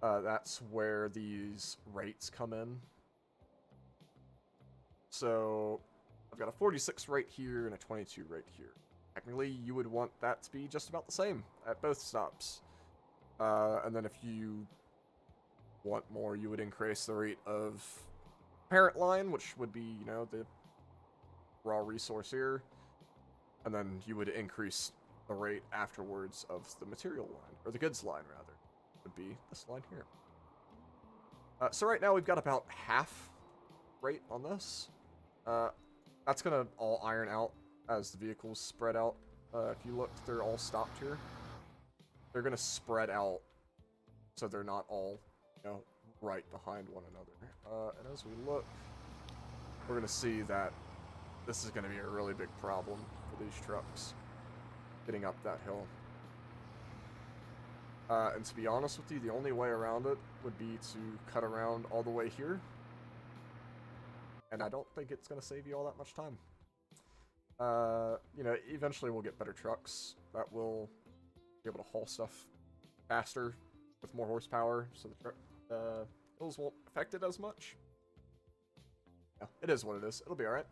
That's where these rates come in. So, I've got a 46 rate here and a 22 rate here. Technically, you would want that to be just about the same at both stops. And then if you want more, you would increase the rate of parent line, which would be, you know, the raw resource here. And then you would increase the rate afterwards of the material line, or the goods line, rather. Would be this line here. So right now we've got about half rate on this. That's going to all iron out as the vehicles spread out. If you look, they're all stopped here. They're going to spread out so they're not all, you know, right behind one another. And as we look, we're going to see that this is going to be a really big problem for these trucks getting up that hill. And to be honest with you, the only way around it would be to cut around all the way here. And I don't think it's going to save you all that much time. You know, eventually we'll get better trucks that will be able to haul stuff faster with more horsepower, so the hills won't affect it as much. Yeah, it is what it is. It'll be alright.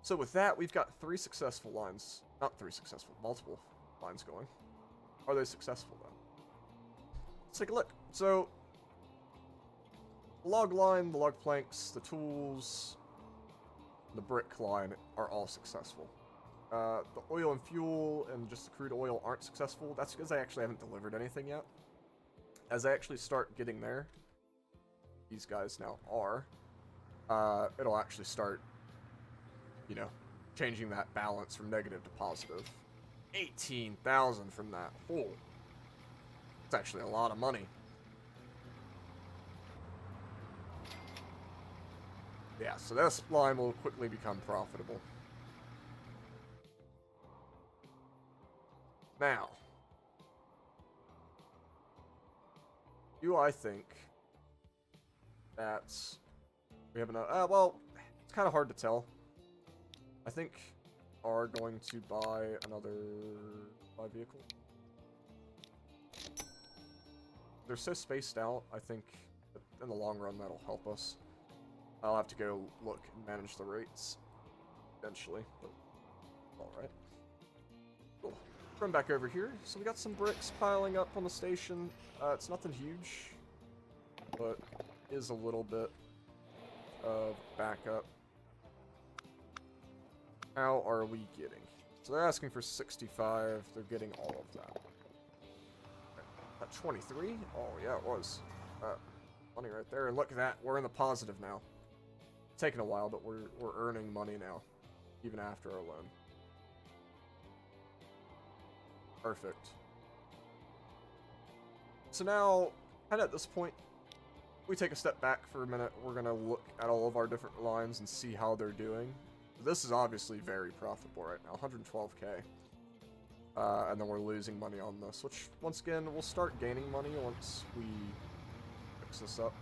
So with that, we've got 3 successful lines. Not 3 successful, multiple lines going. Are they successful, though? Let's take a look. So, the log line, the log planks, the tools, the brick line are all successful. The oil and fuel and just the crude oil aren't successful. That's because I actually haven't delivered anything yet. As I actually start getting there, these guys now are, it'll actually start, you know, changing that balance from negative to positive. 18,000 from that. Oh, it's actually a lot of money. Yeah, so this line will quickly become profitable. Now, do I think that we have enough? Well, it's kind of hard to tell. I think are going to buy another vehicle. They're so spaced out, I think in the long run that'll help us. I'll have to go look and manage the rates eventually, but alright. Cool. Run back over here. So we got some bricks piling up on the station. It's nothing huge, but is a little bit of backup. How are we getting? So they're asking for 65. They're getting all of that. At 23? Oh, yeah, it was. Money right there. And look at that. We're in the positive now. It's taken a while, but we're earning money now, even after our loan. Perfect. So now, kind of at this point, we take a step back for a minute. We're going to look at all of our different lines and see how they're doing. This is obviously very profitable right now, 112k. And then we're losing money on this, which, once again, we'll start gaining money once we fix this up.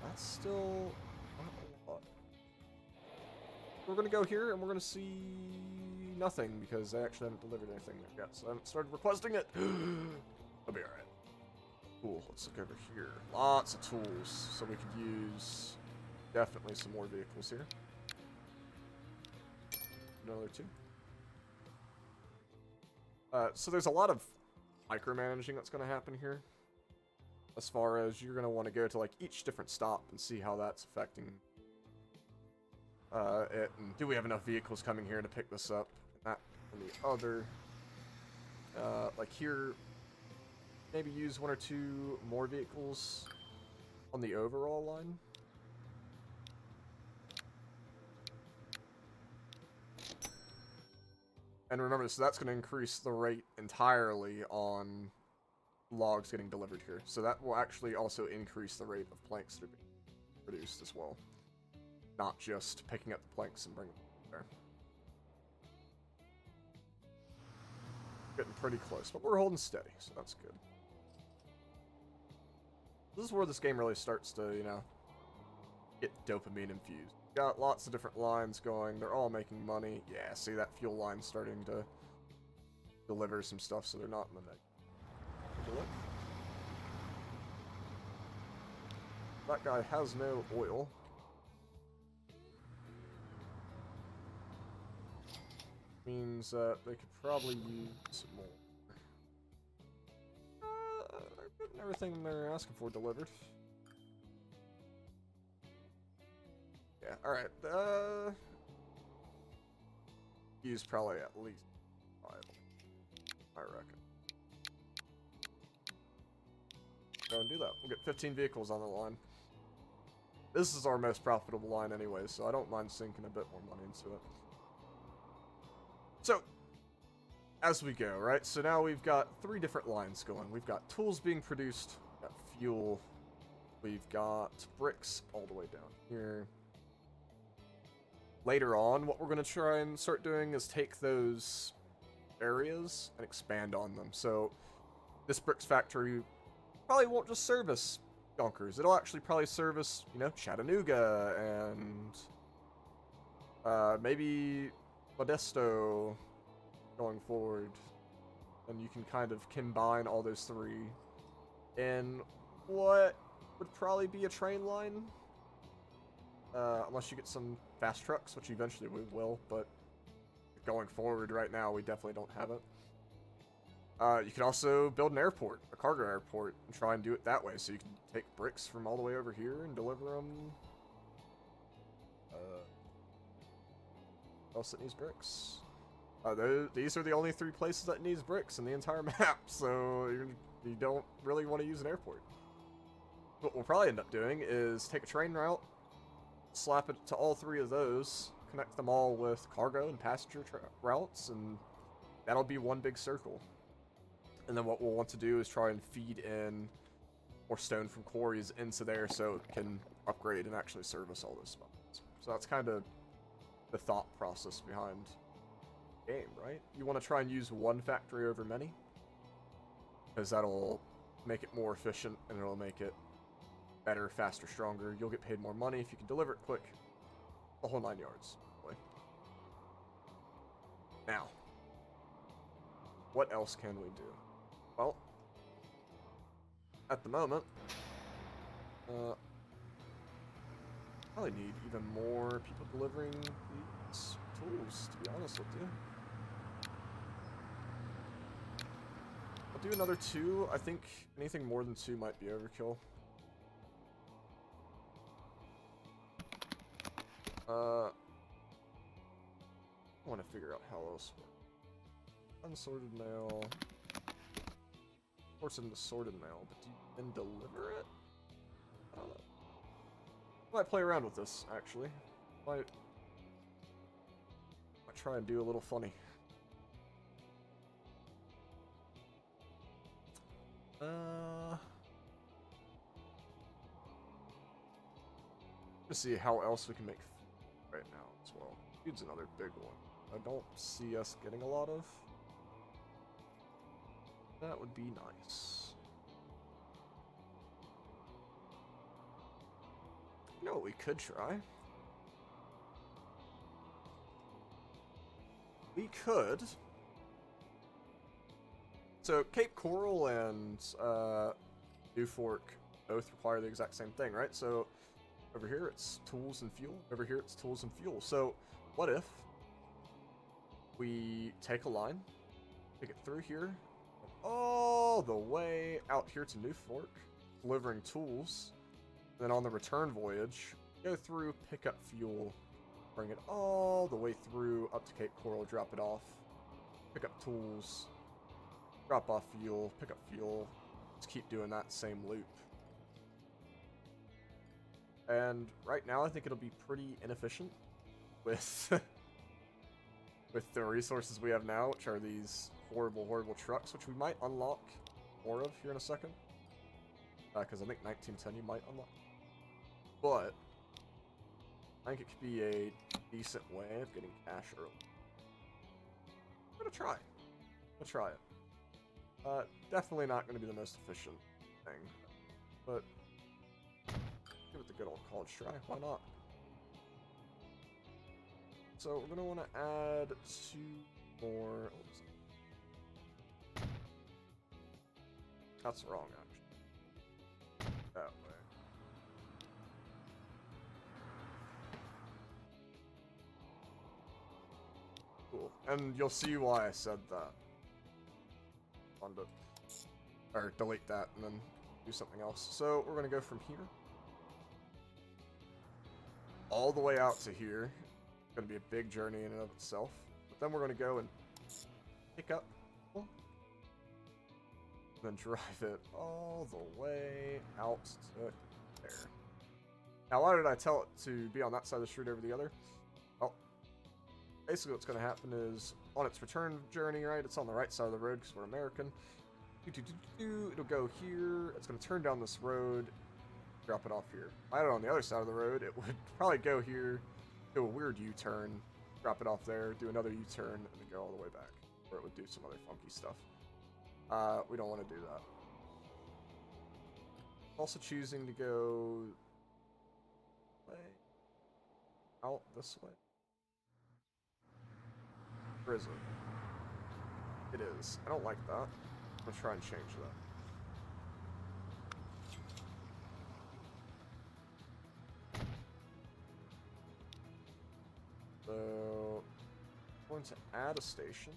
That's still not a lot. We're going to go here, and we're going to see nothing, because I actually haven't delivered anything there yet, so I haven't started requesting it. I'll be alright. Cool, let's look over here. Lots of tools, so we could use definitely some more vehicles here. Another 2. So there's a lot of micromanaging that's going to happen here. As far as you're going to want to go to like each different stop and see how that's affecting it. And do we have enough vehicles coming here to pick this up? And that and the other. Like here, maybe use 1 or 2 more vehicles on the overall line. And remember, so that's going to increase the rate entirely on logs getting delivered here. So that will actually also increase the rate of planks that are being produced as well. Not just picking up the planks and bringing them there. Getting pretty close, but we're holding steady, so that's good. This is where this game really starts to, you know, get dopamine infused. Got lots of different lines going. They're all making money. Yeah, see that fuel line starting to deliver some stuff, so they're not in the negative. That guy has no oil. Means they could probably use some more. They're getting everything they're asking for delivered. Yeah, alright. Use probably at least 5, I reckon. Go and do that. We'll get 15 vehicles on the line. This is our most profitable line anyway, so I don't mind sinking a bit more money into it. So, as we go, right? So now we've got 3 different lines going. We've got tools being produced, we've got fuel, we've got bricks all the way down here. Later on, what we're going to try and start doing is take those areas and expand on them. So, this bricks factory probably won't just service Yonkers. It'll actually probably service, you know, Chattanooga and maybe Modesto going forward. And you can kind of combine all those 3 in what would probably be a train line. Unless you get some fast trucks, which eventually we will, but going forward right now, we definitely don't have it. You can also build an airport, a cargo airport, and try and do it that way. So you can take bricks from all the way over here and deliver them. What else that needs bricks? These are the only 3 places that needs bricks in the entire map, so you don't really want to use an airport. What we'll probably end up doing is take a train route, slap it to all 3 of those, connect them all with cargo and passenger routes, and that'll be one big circle. And then what we'll want to do is try and feed in more stone from quarries into there so it can upgrade and actually service all those spots. So that's kind of the thought process behind the game, right? You want to try and use one factory over many, because that'll make it more efficient and it'll make it better, faster, stronger. You'll get paid more money if you can deliver it quick. The whole 9 yards. Really. Now, what else can we do? Well, at the moment, probably need even more people delivering these tools, to be honest with you. I'll do another 2. I think anything more than 2 might be overkill. I want to figure out how else. Unsorted mail. Sorts into sorted mail, but do you then deliver it? I don't know. I might play around with this, actually. Might try and do a little funny. Let's see how else we can make food right now as well. Food's another big one. I don't see us getting a lot of. That would be nice. You know what we could try? We could. So Cape Coral and New Fork both require the exact same thing, right? So over here it's tools and fuel. Over here it's tools and fuel. So what if we take a line, take it through here, all the way out here to New Fork, delivering tools. Then on the return voyage, go through, pick up fuel, bring it all the way through up to Cape Coral, drop it off, pick up tools, drop off fuel, pick up fuel. Just keep doing that same loop. And right now, I think it'll be pretty inefficient with with the resources we have now, which are these horrible, horrible trucks, which we might unlock more of here in a second. Because I think 1910 you might unlock. But I think it could be a decent way of getting cash early. I'm gonna try. I'm gonna try it. Definitely not gonna be the most efficient thing, but give it the good old college try. Why not? So we're gonna want to add 2 more. Oops. That's wrong, actually. That way. Cool. And you'll see why I said that. Or delete that and then do something else. So we're gonna go from here all the way out to here. It's gonna be a big journey in and of itself. But then we're gonna go and pick up and then drive it all the way out to there. Now, why did I tell it to be on that side of the street over the other? Well, basically what's going to happen is on its return journey, right? It's on the right side of the road because we're American. It'll go here. It's going to turn down this road, drop it off here. If I had it on the other side of the road, it would probably go here, do a weird U-turn, drop it off there, do another U-turn, and then go all the way back. Or it would do some other funky stuff. We don't want to do that. Also choosing to go out this way. Or is it? It is. I don't like that. I'm gonna try and change that. to add a station.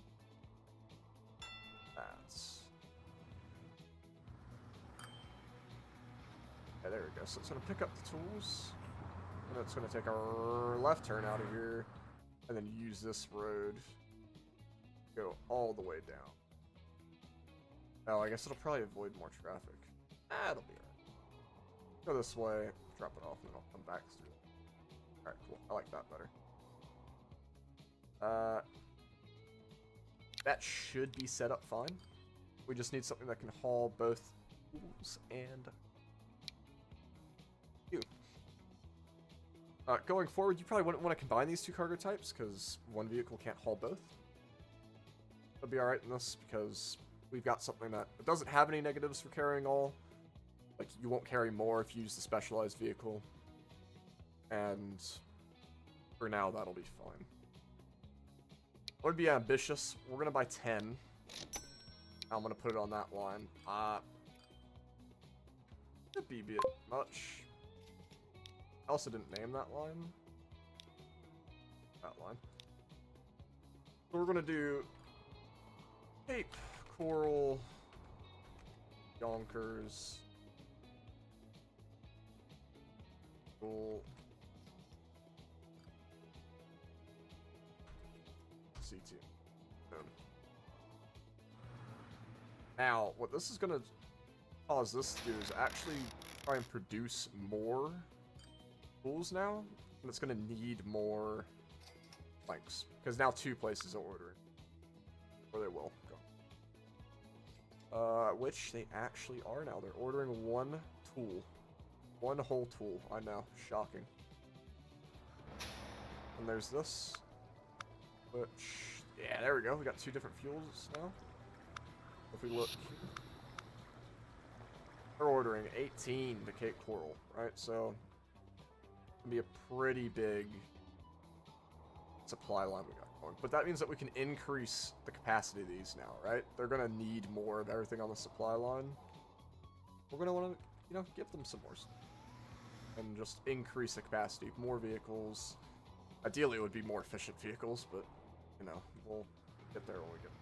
That's... Yeah, there we go. So it's going to pick up the tools. And it's going to take our left turn out of here. And then use this road. Go all the way down. Oh, I guess it'll probably avoid more traffic. That'll be right. Go this way, drop it off, and then I'll come back through. Alright, cool. I like that better. That should be set up fine. We just need something that can haul both tools and you. Going forward, you probably wouldn't want to combine these two cargo types, because one vehicle can't haul both. It'll be alright in this, because we've got something that it doesn't have any negatives for carrying all. Like, you won't carry more if you use the specialized vehicle. And for now, that'll be fine. I would be ambitious. We're going to buy 10. I'm going to put it on that line. Could be a bit much. I also didn't name that line. That line. So we're going to do Cape, Coral, Yonkers, Cool, C2. Boom. Now, what this is going to cause this to do is actually try and produce more tools now, and it's going to need more planks, because now 2 places are ordering. Or they will go. Which they actually are now. They're ordering 1 tool. 1 whole tool. I know. Shocking. And there's this. Which... Yeah, there we go. We got 2 different fuels now. If we look... They're ordering 18 to Cape Coral, right? So... It's going to be a pretty big supply line we got going. But that means that we can increase the capacity of these now, right? They're going to need more of everything on the supply line. We're going to want to, you know, give them some more stuff. And just increase the capacity. More vehicles. Ideally, it would be more efficient vehicles, but, you know, we'll get there when we get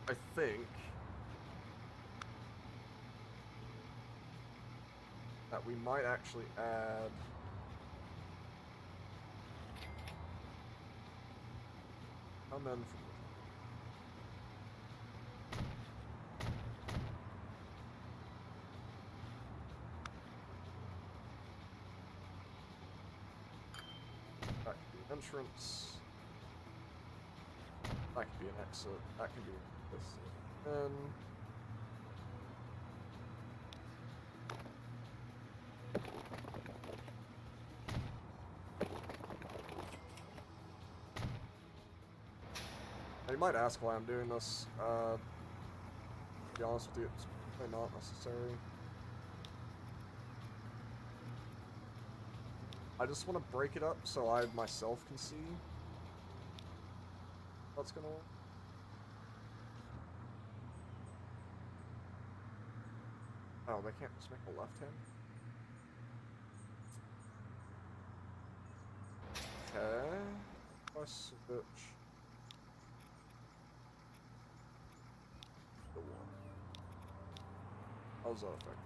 I think that we might actually add come in from that could be an entrance. That could be an exit. That could be this. And you might ask why I'm doing this. To be honest with you, it's probably not necessary. I just want to break it up so I myself can see what's gonna work. Oh, they can't just make a left hand? Okay. Let's switch. The one. How's that affect?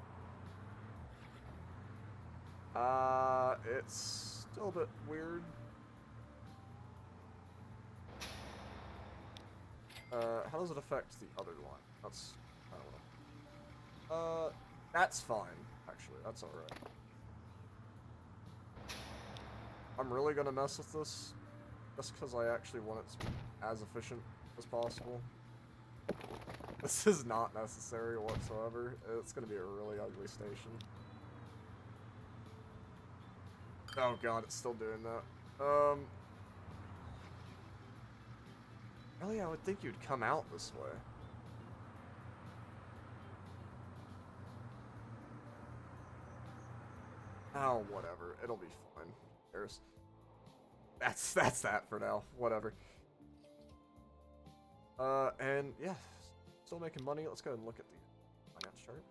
It's still a bit weird. How does it affect the other line? That's kind of what that's fine, actually. That's alright. I'm really gonna mess with this, just because I actually want it to be as efficient as possible. This is not necessary whatsoever. It's gonna be a really ugly station. Oh god, it's still doing that. Really, I would think you'd come out this way. Oh, whatever. It'll be fine. There's... That's that for now. Whatever. And yeah, still making money. Let's go ahead and look at the finance chart.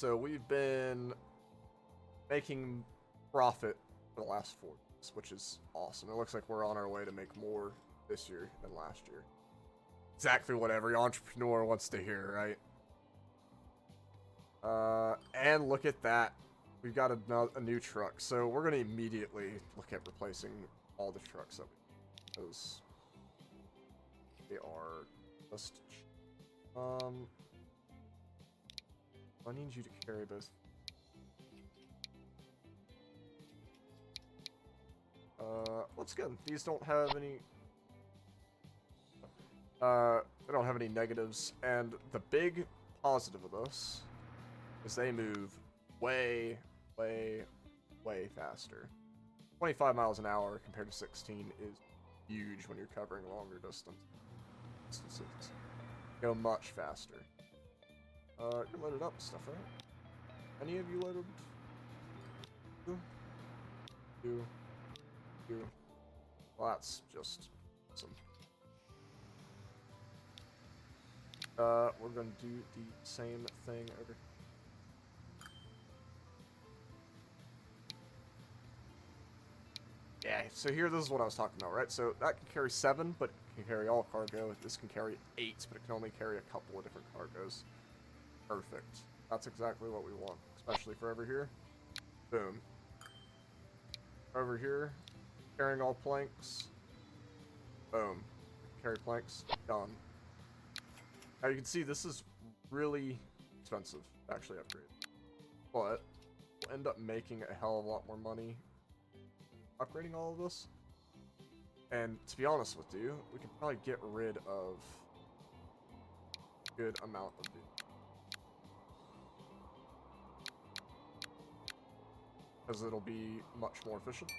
So we've been making profit for the last 4 years, which is awesome. It looks like we're on our way to make more this year than last year. Exactly what every entrepreneur wants to hear, right? And look at that. We've got a new truck. So we're going to immediately look at replacing all the trucks that we have, because they are just... I need you to carry both. What's good? These don't have any... they don't have any negatives, and the big positive of this is they move way, way, way faster. 25 miles an hour compared to 16 is huge when you're covering longer distances. Go much faster. You're loaded up stuff, right? Any of you loaded? You. Well, that's just awesome. We're gonna do the same thing over. Yeah, so here, this is what I was talking about, right? So that can carry 7, but it can carry all cargo. This can carry 8, but it can only carry a couple of different cargoes. Perfect. That's exactly what we want, especially for over here. Boom. Over here, carrying all planks. Boom. Carry planks. Done. Now you can see this is really expensive to actually upgrade. But we'll end up making a hell of a lot more money upgrading all of this. And to be honest with you, we can probably get rid of a good amount of it. Because it'll be much more efficient.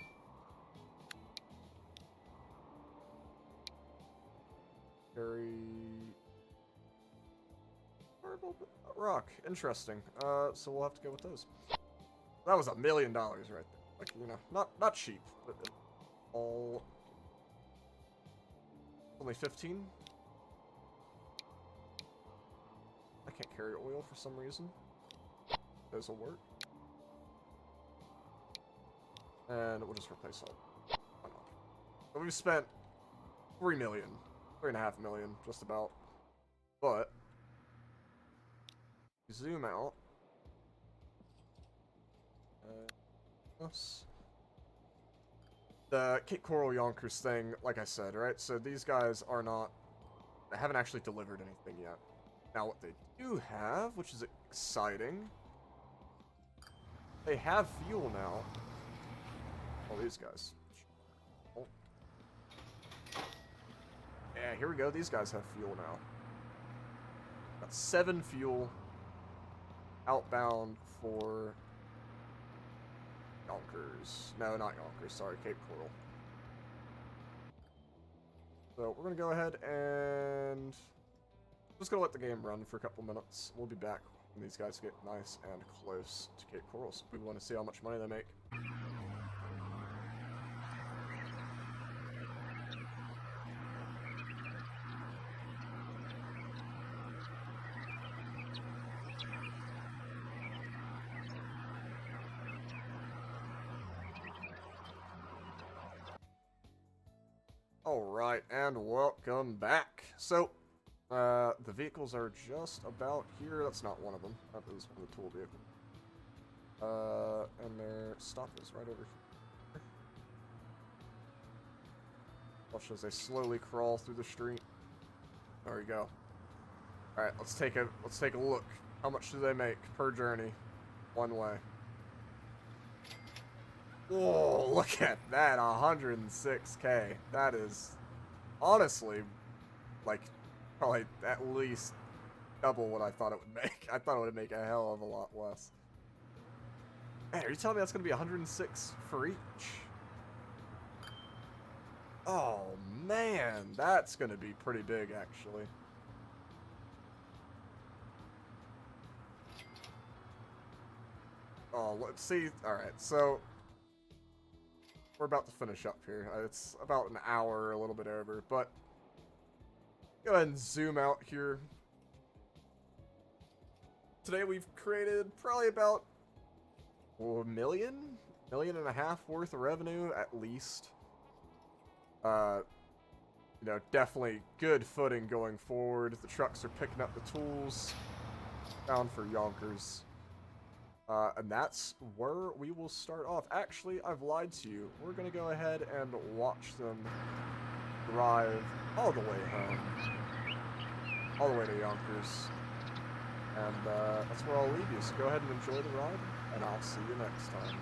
Carry... rock. Interesting. So we'll have to go with those. That was $1 million right there. Like, you know, not cheap, but all... Only 15? I can't carry oil for some reason. Those will work. And we'll just replace all. Why not? So we've spent 3 million. 3.5 million, just about. But zoom out. The Cape Coral Yonkers thing, like I said, right? So these guys are not... They haven't actually delivered anything yet. Now what they do have, which is exciting... They have fuel now. All these guys. Oh. Yeah, here we go. These guys have fuel now. Got 7 fuel outbound for Yonkers. No, not Yonkers. Sorry, Cape Coral. So we're going to go ahead and just going to let the game run for a couple minutes. We'll be back when these guys get nice and close to Cape Coral. So we want to see how much money they make. Alright, and welcome back. So, the vehicles are just about here. That's not one of them. That is one of the tool vehicles. And their stop is right over here. Watch as they slowly crawl through the street. There we go. Alright, let's take a look. How much do they make per journey? One way. Whoa, look at that, 106k. That is, honestly, like, probably at least double what I thought it would make. I thought it would make a hell of a lot less. Man, are you telling me that's going to be 106 for each? Oh, man, that's going to be pretty big, actually. Oh, let's see. Alright, so... We're about to finish up here. It's about an hour, a little bit over, but go ahead and zoom out here. today we've created probably about $1 million and a half worth of revenue at least. You know, definitely good footing going forward. The trucks are picking up the tools. Bound for Yonkers. And that's where we will start off. Actually, I've lied to you. We're going to go ahead and watch them drive all the way home. All the way to Yonkers. And that's where I'll leave you. So go ahead and enjoy the ride, and I'll see you next time.